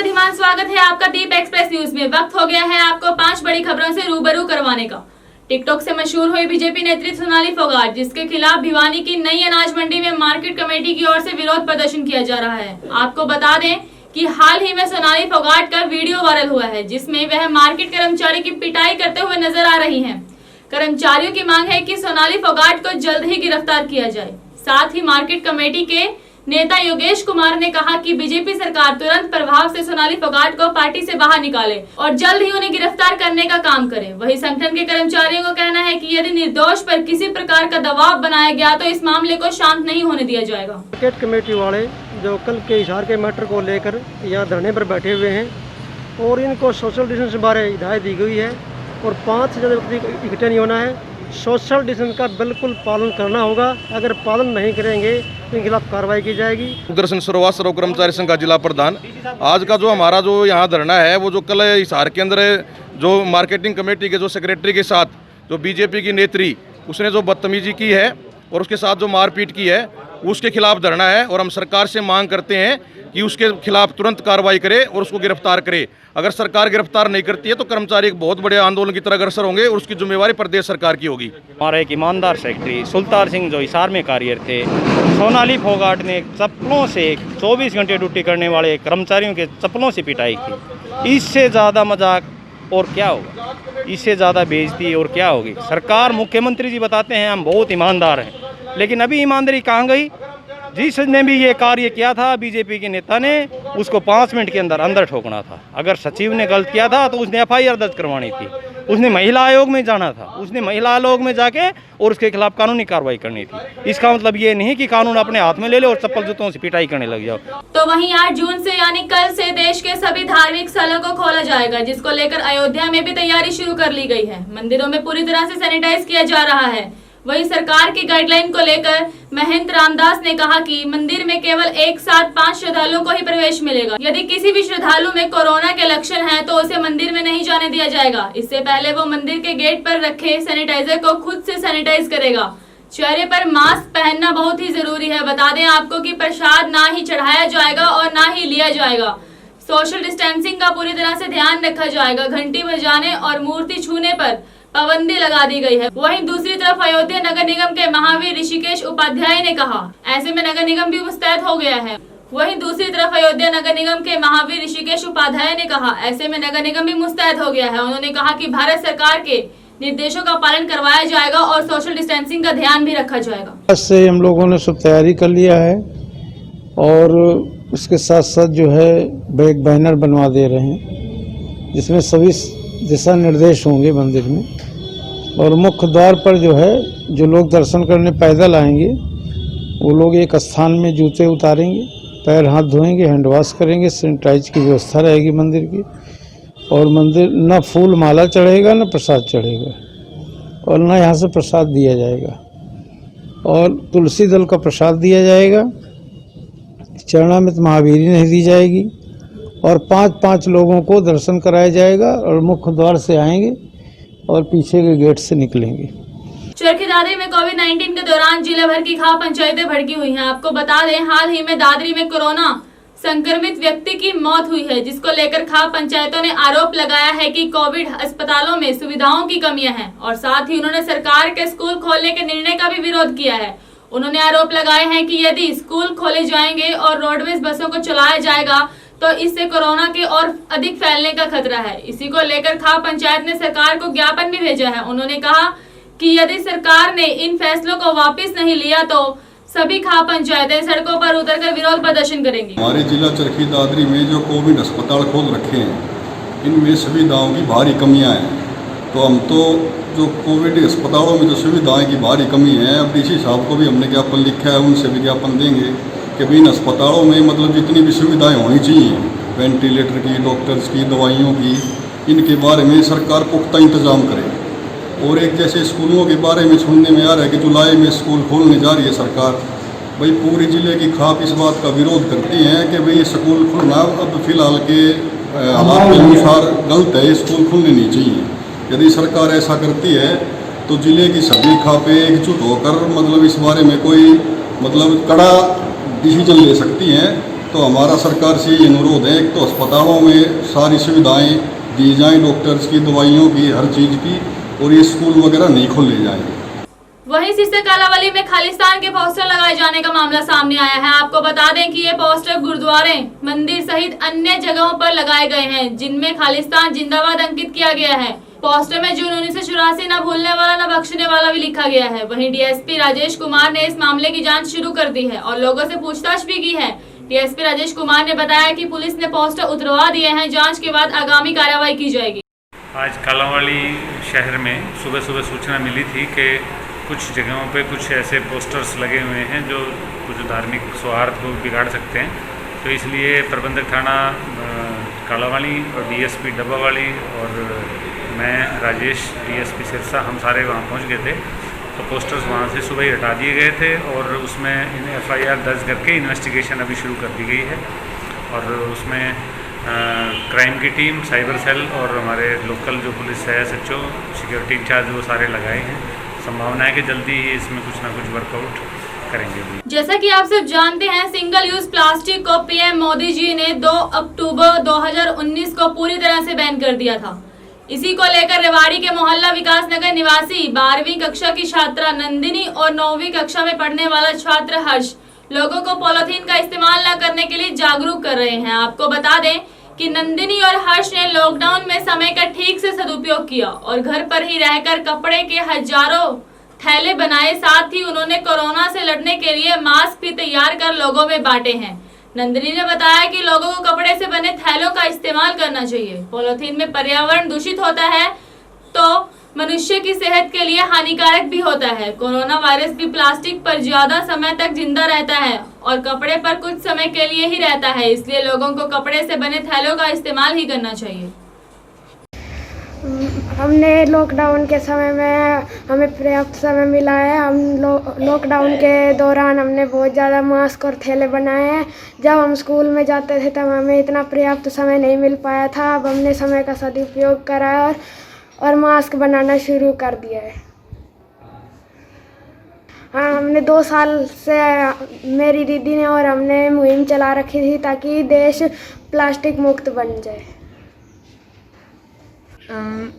का धीमान स्वागत है आपका दीप एक्सप्रेस न्यूज में। वक्त हो गया है आपको 5 बड़ी खबरों से रूबरू करवाने का। टिकटॉक से मशहूर हुई बीजेपी नेत्री सोनाली फोगाट, जिसके खिलाफ भिवानी की नई अनाज मंडी में मार्केट कमेटी की ओर से विरोध प्रदर्शन किया जा रहा है। आपको बता दें कि हाल ही में सोनाली फोगाट का वीडियो वायरल हुआ है, जिसमें वह मार्केट कर्मचारी की पिटाई करते हुए नजर आ रही हैं। कर्मचारियों की मांग है कि सोनाली फोगाट को जल्द ही गिरफ्तार किया जाए। साथ ही मार्केट कमेटी के नेता योगेश कुमार ने कहा कि बीजेपी सरकार तुरंत प्रभाव से सोनाली फोगाट को पार्टी से बाहर निकाले और जल्द ही उन्हें गिरफ्तार करने का काम करे। वहीं संगठन के कर्मचारियों का कहना है कि यदि निर्दोष पर किसी प्रकार का दबाव बनाया गया तो इस मामले को शांत नहीं होने दिया जाएगा। मार्केट कमेटी वाले जो कल के हिसार के मैटर को लेकर यहाँ धरने पर बैठे हुए हैं और इनको सोशल डिस्टेंस बारे हिदायत दी गई है और 5 से ज़्यादा व्यक्ति इकट्ठे नहीं होना है। सोशल डिस्टेंस का बिल्कुल पालन करना होगा। अगर पालन नहीं करेंगे तो इनके खिलाफ कार्रवाई की जाएगी। दर्शन शुरुआत सर्व कर्मचारी संघ का जिला प्रधान। आज का जो हमारा जो यहाँ धरना है वो जो कल हिसार के अंदर जो मार्केटिंग कमेटी के जो सेक्रेटरी के साथ जो बीजेपी की नेत्री उसने जो बदतमीजी की है और उसके साथ जो मारपीट की है उसके खिलाफ धरना है और हम सरकार से मांग करते हैं कि उसके खिलाफ तुरंत कार्रवाई करे और उसको गिरफ्तार करे। अगर सरकार गिरफ्तार नहीं करती है तो कर्मचारी एक बहुत बड़े आंदोलन की तरह अग्रसर होंगे और उसकी जिम्मेवारी प्रदेश सरकार की होगी। हमारा एक ईमानदार सेक्रेटरी सुल्तान सिंह जो हिसार में कार्यरत थे, सोनाली फोगाट ने चप्पलों से 24 घंटे ड्यूटी करने वाले कर्मचारियों के चप्पलों से पिटाई की। इससे ज़्यादा मजाक और क्या होगा, इससे ज़्यादा बेइज्जती और क्या होगी। सरकार मुख्यमंत्री जी बताते हैं हम बहुत ईमानदार हैं, लेकिन अभी ईमानदारी कहाँ गई। जिसने भी ये कार्य किया था बीजेपी के नेता ने उसको 5 मिनट के अंदर ठोकना था। अगर सचिव ने गलत किया था तो उसने FIR दर्ज करवानी थी, उसने महिला आयोग में जाना था, उसने महिला आयोग में जाके और उसके खिलाफ कानूनी कार्रवाई करनी थी। इसका मतलब ये नहीं कि कानून अपने हाथ में ले लो और चप्पल जूतों से पिटाई करने लग जाओ। तो वहीं 8 जून से यानी कल से देश के सभी धार्मिक स्थलों को खोला जाएगा, जिसको लेकर अयोध्या में भी तैयारी शुरू कर ली गई है। मंदिरों में पूरी तरह से सैनिटाइज किया जा रहा है। वहीं सरकार की गाइडलाइन को लेकर महंत रामदास ने कहा कि मंदिर में केवल एक साथ 5 श्रद्धालुओं को ही प्रवेश मिलेगा। यदि किसी भी श्रद्धालु में कोरोना के लक्षण हैं तो उसे मंदिर में नहीं जाने दिया जाएगा। इससे पहले वो मंदिर के गेट पर रखे सैनिटाइजर को खुद से सैनिटाइज करेगा। चेहरे पर मास्क पहनना बहुत ही जरूरी है। बता दें आपको कि प्रसाद ना ही चढ़ाया जाएगा और ना ही लिया जाएगा। सोशल डिस्टेंसिंग का पूरी तरह से ध्यान रखा जाएगा। घंटी बजाने और मूर्ति छूने पर पाबंदी लगा दी गई है। वहीं दूसरी तरफ अयोध्या नगर निगम के महावीर ऋषिकेश उपाध्याय ने कहा, ऐसे में नगर निगम भी मुस्तैद हो गया है। वहीं दूसरी तरफ अयोध्या नगर निगम के महावीर ऋषिकेश उपाध्याय ने कहा, ऐसे में नगर निगम भी मुस्तैद हो गया है। उन्होंने कहा कि भारत सरकार के निर्देशों का पालन करवाया जाएगा और सोशल डिस्टेंसिंग का ध्यान भी रखा जाएगा। इससे हम लोगों ने सब तैयारी कर लिया है और उसके साथ साथ जो है एक बैनर बनवा दे रहे हैं जिसमें सभी दिशा निर्देश होंगे मंदिर में। और मुख्य द्वार पर जो है जो लोग दर्शन करने पैदल आएंगे वो लोग एक स्थान में जूते उतारेंगे, पैर हाथ धोएंगे, हैंड वॉश करेंगे, सैनिटाइज की व्यवस्था रहेगी मंदिर की। और मंदिर न फूल माला चढ़ेगा न प्रसाद चढ़ेगा और न यहाँ से प्रसाद दिया जाएगा। और तुलसी दल का प्रसाद दिया जाएगा, चरणामृत महावीरी नहीं दी जाएगी और 5-5 लोगों को दर्शन कराया जाएगा और मुख्य द्वार से आएंगे और पीछे के गेट से निकलेंगे। चरखी दादरी में कोविड-19 के दौरान जिले भर की खाप पंचायतें भड़की हुई हैं। आपको बता दें हाल ही में दादरी में कोरोना संक्रमित व्यक्ति की मौत हुई है, जिसको लेकर खाप पंचायतों ने आरोप लगाया है कि कोविड अस्पतालों में सुविधाओं की कमियां हैं और साथ ही उन्होंने सरकार के स्कूल खोलने के निर्णय का भी विरोध किया है। उन्होंने आरोप लगाए हैं कि यदि स्कूल खोले जाएंगे और रोडवेज बसों को चलाया जाएगा तो इससे कोरोना के और अधिक फैलने का खतरा है। इसी को लेकर खाप पंचायत ने सरकार को ज्ञापन भी भेजा है। उन्होंने कहा कि यदि सरकार ने इन फैसलों को वापस नहीं लिया तो सभी खाप पंचायतें सड़कों पर उतरकर विरोध प्रदर्शन करेंगी। हमारे जिला चरखी दादरी में जो कोविड अस्पताल खोल रखे हैं इनमें सुविधाओं की भारी कमियां हैं। तो हम तो जो कोविड अस्पतालों में जो सुविधाएं की भारी कमी है, अब डीसी साहब को भी हमने ज्ञापन लिखा है, उनसे भी ज्ञापन देंगे कि भाई इन अस्पतालों में मतलब जितनी भी सुविधाएं होनी चाहिए, वेंटिलेटर की, डॉक्टर्स की, दवाइयों की, इनके बारे में सरकार पुख्ता इंतजाम करे। और एक जैसे स्कूलों के बारे में सुनने में आ रहा है कि जुलाई में स्कूल खोलने जा रही है सरकार। भाई पूरी जिले की खाप इस बात का विरोध करती हैं कि भाई स्कूल खुलना अब फिलहाल के हालात के अनुसार गलत है, स्कूल खुलने नहीं चाहिए। यदि सरकार ऐसा करती है तो जिले की सभी खापें एकजुट होकर मतलब इस बारे में कोई मतलब कड़ा डिसीजन ले सकती हैं तो हमारा सरकार से ये अनुरोध है, एक तो अस्पतालों में सारी सुविधाएं दी जाएं, डॉक्टर्स की, दवाइयों की, हर चीज़ की, और ये स्कूल वगैरह नहीं खोले जाएंगे। वहीं सिरसा कालावली में खालिस्तान के पोस्टर लगाए जाने का मामला सामने आया है। आपको बता दें कि ये पोस्टर गुरुद्वारे, मंदिर सहित अन्य जगहों पर लगाए गए हैं, जिनमें खालिस्तान जिंदाबाद अंकित किया गया है। पोस्टर में जून 1984 न भूलने वाला न बख्शने वाला भी लिखा गया है। वहीं डीएसपी राजेश कुमार ने इस मामले की जांच शुरू कर दी है और लोगों से पूछताछ भी की है। डीएसपी राजेश कुमार ने बताया कि पुलिस ने पोस्टर उतरवा दिए हैं, जांच के बाद आगामी कार्रवाई की जाएगी। आज कालावाली शहर में सुबह सुबह सूचना मिली थी कि कुछ जगहों पे कुछ ऐसे पोस्टर्स लगे हुए हैं जो कुछ धार्मिक सौहार्द को बिगाड़ सकते हैं। तो इसलिए प्रबंधक थाना कालावाली और डीएसपी डब्बावाली और मैं राजेश डीएसपी सिरसा, हम सारे वहाँ पहुँच गए थे। तो पोस्टर्स वहाँ से सुबह ही हटा दिए गए थे और उसमें एफआईआर दर्ज करके इन्वेस्टिगेशन अभी शुरू कर दी गई है। और उसमें क्राइम की टीम, साइबर सेल और हमारे लोकल जो पुलिस है, एसएचओ, सिक्योरिटी इंचार्ज, वो सारे लगाए हैं। संभावना है कि जल्दी ही इसमें कुछ ना कुछ वर्कआउट करेंगे। जैसा कि आप सब जानते हैं, सिंगल यूज प्लास्टिक को पीएम मोदी जी ने 2 अक्टूबर 2019 को पूरी तरह से बैन कर दिया था। इसी को लेकर रेवाड़ी के मोहल्ला विकास नगर निवासी 12वीं कक्षा की छात्रा नंदिनी और 9वीं कक्षा में पढ़ने वाला छात्र हर्ष लोगों को पॉलीथीन का इस्तेमाल न करने के लिए जागरूक कर रहे हैं। आपको बता दें कि नंदिनी और हर्ष ने लॉकडाउन में समय का ठीक से सदुपयोग किया और घर पर ही रहकर कपड़े के हजारों थैले बनाए। साथ ही उन्होंने कोरोना से लड़ने के लिए मास्क भी तैयार कर लोगों में बांटे हैं। नंदिनी ने बताया कि लोगों को कपड़े से बने थैलों का इस्तेमाल करना चाहिए। पॉलीथीन में पर्यावरण दूषित होता है तो मनुष्य की सेहत के लिए हानिकारक भी होता है। कोरोना वायरस भी प्लास्टिक पर ज्यादा समय तक जिंदा रहता है और कपड़े पर कुछ समय के लिए ही रहता है, इसलिए लोगों को कपड़े से बने थैलों का इस्तेमाल ही करना चाहिए। हमने लॉकडाउन के समय में हमें पर्याप्त समय मिला है। हम लॉकडाउन के दौरान हमने बहुत ज़्यादा मास्क और थैले बनाए हैं। जब हम स्कूल में जाते थे तब हमें इतना पर्याप्त समय नहीं मिल पाया था। अब हमने समय का सदुपयोग करा है और मास्क बनाना शुरू कर दिया है। हाँ, हमने 2 साल से मेरी दीदी ने और हमने मुहिम चला रखी थी ताकि देश प्लास्टिक मुक्त बन जाए।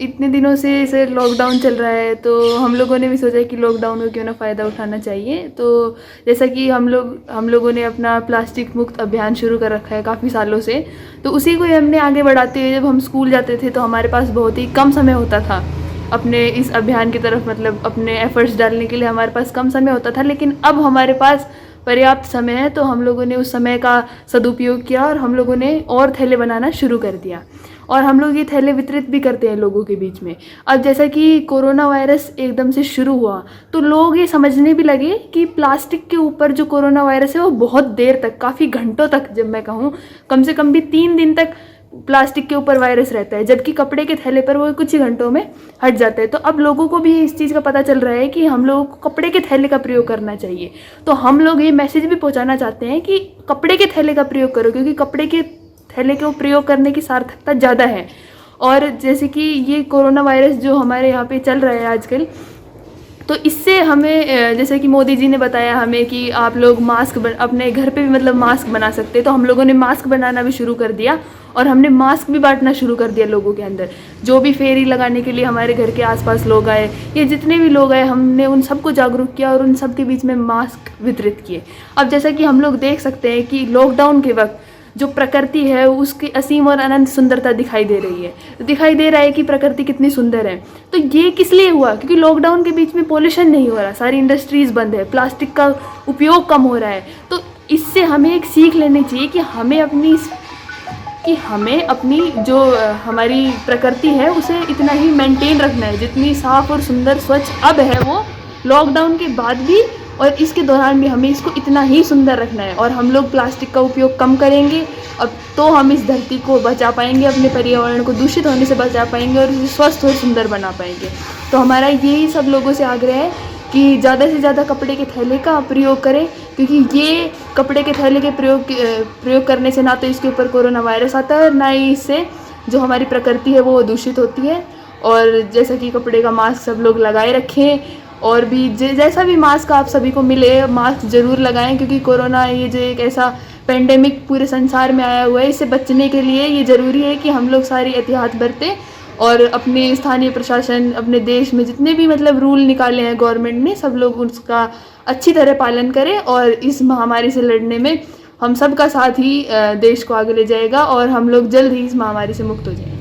इतने दिनों से इसे लॉकडाउन चल रहा है तो हम लोगों ने भी सोचा कि लॉकडाउन का क्यों ना फ़ायदा उठाना चाहिए। तो जैसा कि हम लोगों ने अपना प्लास्टिक मुक्त अभियान शुरू कर रखा है काफ़ी सालों से, तो उसी को हमने आगे बढ़ाते हुए जब हम स्कूल जाते थे तो हमारे पास बहुत ही कम समय होता था अपने इस अभियान की तरफ, मतलब अपने एफर्ट्स डालने के लिए हमारे पास कम समय होता था। लेकिन अब हमारे पास पर्याप्त समय है तो हम लोगों ने उस समय का सदुपयोग किया और हम लोगों ने और थैले बनाना शुरू कर दिया और हम लोग ये थैले वितरित भी करते हैं लोगों के बीच में। अब जैसा कि कोरोना वायरस एकदम से शुरू हुआ तो लोग ये समझने भी लगे कि प्लास्टिक के ऊपर जो कोरोना वायरस है वो बहुत देर तक, काफ़ी घंटों तक, जब मैं कहूँ कम से कम भी 3 दिन तक प्लास्टिक के ऊपर वायरस रहता है, जबकि कपड़े के थैले पर वो कुछ ही घंटों में हट जाता है। तो अब लोगों को भी इस चीज़ का पता चल रहा है कि हम लोगों को कपड़े के थैले का प्रयोग करना चाहिए। तो हम लोग ये मैसेज भी पहुंचाना चाहते हैं कि कपड़े के थैले का प्रयोग करो, क्योंकि कपड़े के थैले को प्रयोग करने की सार्थकता ज़्यादा है। और जैसे कि ये कोरोना वायरस जो हमारे यहाँ पे चल रहा है आजकल, तो इससे हमें, जैसे कि मोदी जी ने बताया हमें कि आप लोग मास्क अपने घर पे भी मतलब मास्क बना सकते हैं, तो हम लोगों ने मास्क बनाना भी शुरू कर दिया और हमने मास्क भी बांटना शुरू कर दिया लोगों के अंदर। जो भी फेरी लगाने के लिए हमारे घर के आसपास लोग आए, ये जितने भी लोग आए, हमने उन सबको जागरूक किया और उन सब के बीच में मास्क वितरित किए। अब जैसा कि हम लोग देख सकते हैं कि लॉकडाउन के वक्त जो प्रकृति है उसकी असीम और अनंत सुंदरता दिखाई दे रही है, दिखाई दे रहा है कि प्रकृति कितनी सुंदर है। तो ये किस लिए हुआ? क्योंकि लॉकडाउन के बीच में पोल्यूशन नहीं हो रहा, सारी इंडस्ट्रीज़ बंद है, प्लास्टिक का उपयोग कम हो रहा है। तो इससे हमें एक सीख लेनी चाहिए कि हमें अपनी जो हमारी प्रकृति है उसे इतना ही मेंटेन रखना है, जितनी साफ़ और सुंदर स्वच्छ अब है वो लॉकडाउन के बाद भी और इसके दौरान भी हमें इसको इतना ही सुंदर रखना है। और हम लोग प्लास्टिक का उपयोग कम करेंगे अब तो हम इस धरती को बचा पाएंगे, अपने पर्यावरण को दूषित होने से बचा पाएंगे और इसे स्वस्थ और सुंदर बना पाएंगे। तो हमारा यही सब लोगों से आग्रह है कि ज़्यादा से ज़्यादा कपड़े के थैले का प्रयोग करें, क्योंकि ये कपड़े के थैले के प्रयोग करने से ना तो इसके ऊपर कोरोना वायरस आता है, ना ही इससे जो हमारी प्रकृति है वो दूषित होती है। और जैसा कि कपड़े का मास्क सब लोग लगाए रखें और भी जैसा भी मास्क आप सभी को मिले मास्क ज़रूर लगाएं, क्योंकि कोरोना ये जो एक ऐसा पेंडेमिक पूरे संसार में आया हुआ है, इससे बचने के लिए ये ज़रूरी है कि हम लोग सारी एहतियात बरतें और अपने स्थानीय प्रशासन, अपने देश में जितने भी मतलब रूल निकाले हैं गवर्नमेंट ने, सब लोग उसका अच्छी तरह पालन करें और इस महामारी से लड़ने में हम सब का साथ ही देश को आगे ले जाएगा और हम लोग जल्द ही इस महामारी से मुक्त हो जाएंगे।